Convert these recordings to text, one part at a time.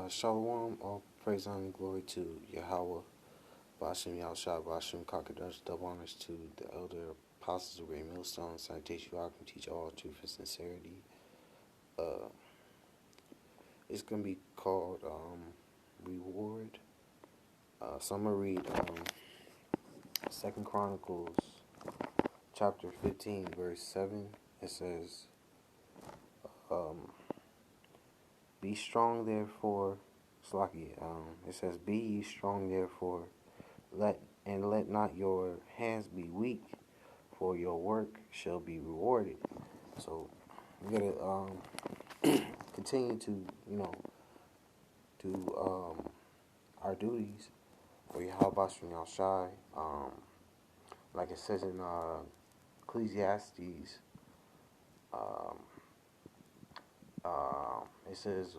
Shalom, all praise and glory to Yahweh, Bashem Yahushua, Bashem Kakadash, double honors to the elder apostles of Great Millstone, citation you all can teach all truth and sincerity. Uh, it's going to be called Reward. So I'm going to read 2 Chronicles chapter 15, verse 7. It says, Be strong therefore, Slaki, it says, Be ye strong therefore, let not your hands be weak, for your work shall be rewarded. So we gotta continue to do our duties for Yahweh from Yahushai. Like it says in Ecclesiastes, it says,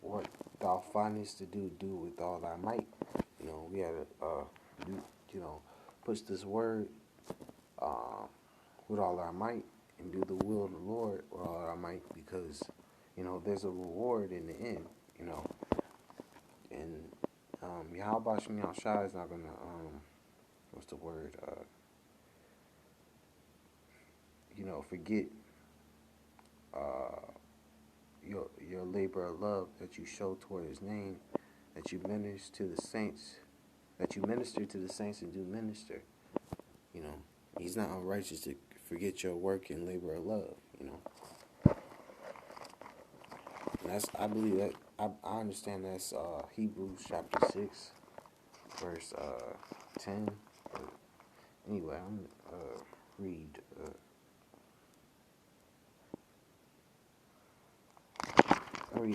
"What thou findest to do, do with all thy might." We gotta push this word with all our might and do the will of the Lord with all our might, because there's a reward in the end. And Yahweh Shem Yahushua is not gonna what's the word? Forget your labor of love that you show toward His name, that you minister to the saints, and do minister. He's not unrighteous to forget your work and labor of love. And I believe that I understand that's Hebrews chapter 6, verse 10. But anyway, I'm gonna read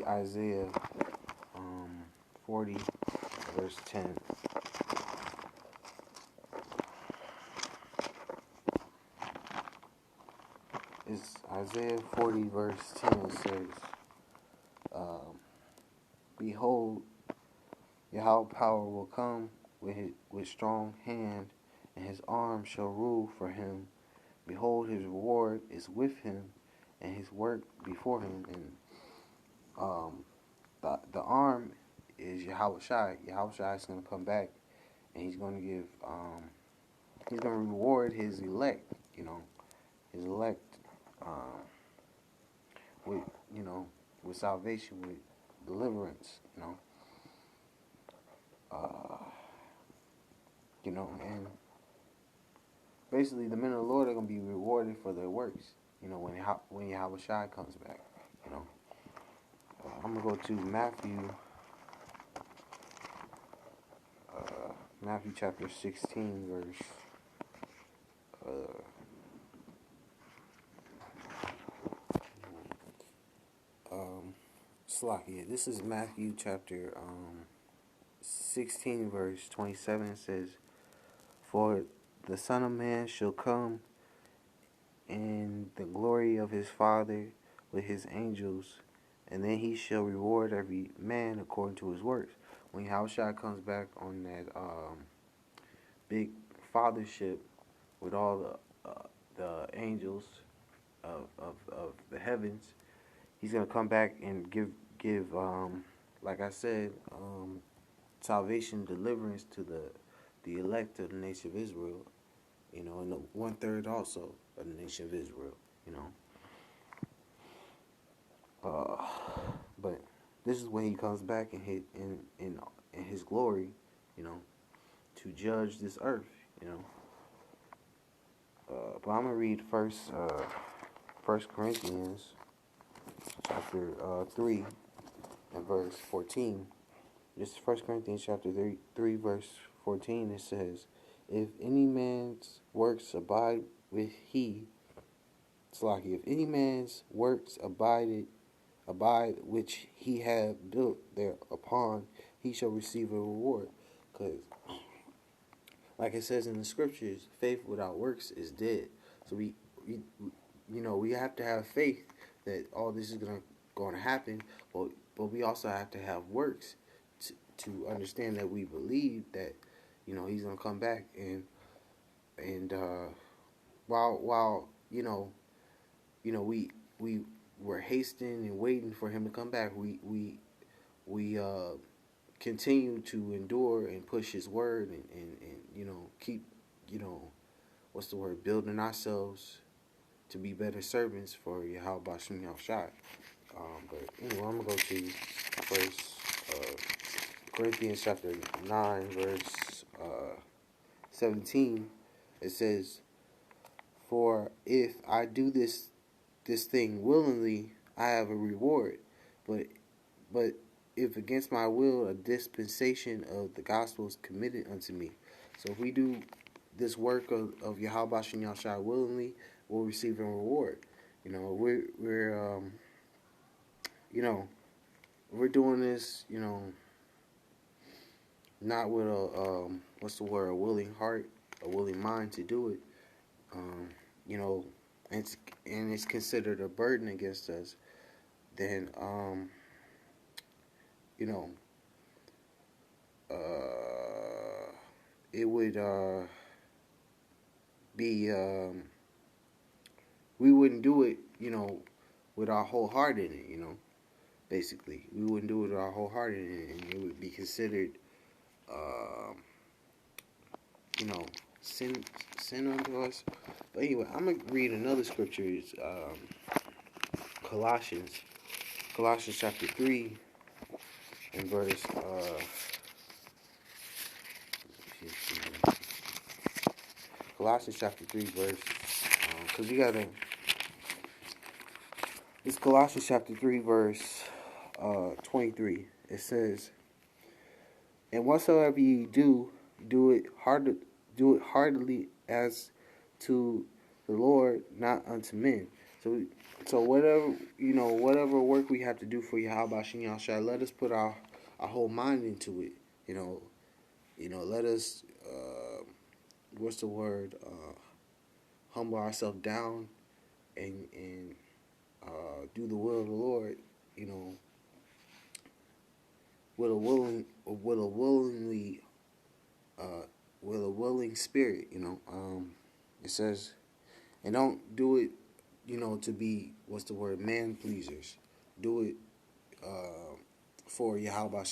Isaiah 40, verse 10. It's Isaiah 40, verse 10 says, Behold, Yahweh power will come with strong hand, and His arm shall rule for Him. Behold, His reward is with Him, and His work before Him. And the arm is Yahweh Shai. Yahweh Shai is going to come back, and He's going to give He's going to reward His elect. His elect with salvation, with deliverance. And basically the men of the Lord are going to be rewarded for their works. When Yahweh Shai comes back. I'm gonna go to Matthew chapter 16, verse. Slakia. This is Matthew chapter 16, verse 27. It says, For the Son of Man shall come in the glory of His Father with His angels, and then He shall reward every man according to his works. When Yahushua comes back on that big fathership with all the angels of the heavens, He's gonna come back and give like I said, salvation, deliverance to the elect of the nation of Israel, and the 1/3 also of the nation of Israel, But this is when He comes back in His glory, to judge this earth, But I'm gonna read first 1 Corinthians chapter 3 and verse 14. This is 1 Corinthians chapter 3 verse 14. It says, If any man's works abide with if any man's works abide which he have built thereupon, he shall receive a reward. Because, like it says in the scriptures, faith without works is dead. So we have to have faith that all this is going to happen, but we also have to have works to understand that we believe that He's going to come back, and while we were hastening and waiting for Him to come back, we we continue to endure and push His word, and keep, what's the word, building ourselves to be better servants for Yahweh Bashem Yahushai. But anyway, I'm gonna go to first Corinthians chapter 9, verse 17. It says, "For if I do this thing willingly, I have a reward. But but if against my will, a dispensation of the gospel is committed unto me." So if we do this work of Yahweh Bashem Yahushai willingly, we'll receive a reward. We're you know we're doing this, not with a what's the word, a willing heart, a willing mind to do it. Um, you know, and it's considered a burden against us. Then you know, it would be we wouldn't do it, with our whole heart in it. Basically, we wouldn't do it with our whole heart in it, and it would be considered, um, you know, sin unto us. But anyway, I'm gonna read another scripture. It's Colossians, Colossians chapter 3 and verse. Colossians chapter 3 verse. Because you gotta. It's Colossians chapter 3 verse 23. It says, "And whatsoever ye do, do it heartily as to the Lord, not unto men." So whatever work we have to do for Yahweh Bashem Yahushua, let us put our whole mind into it. Let us what's the word? Humble ourselves down and do the will of the Lord. You know, with a willing spirit. It says, and don't do it, to be, what's the word, man pleasers. Do it for Yahweh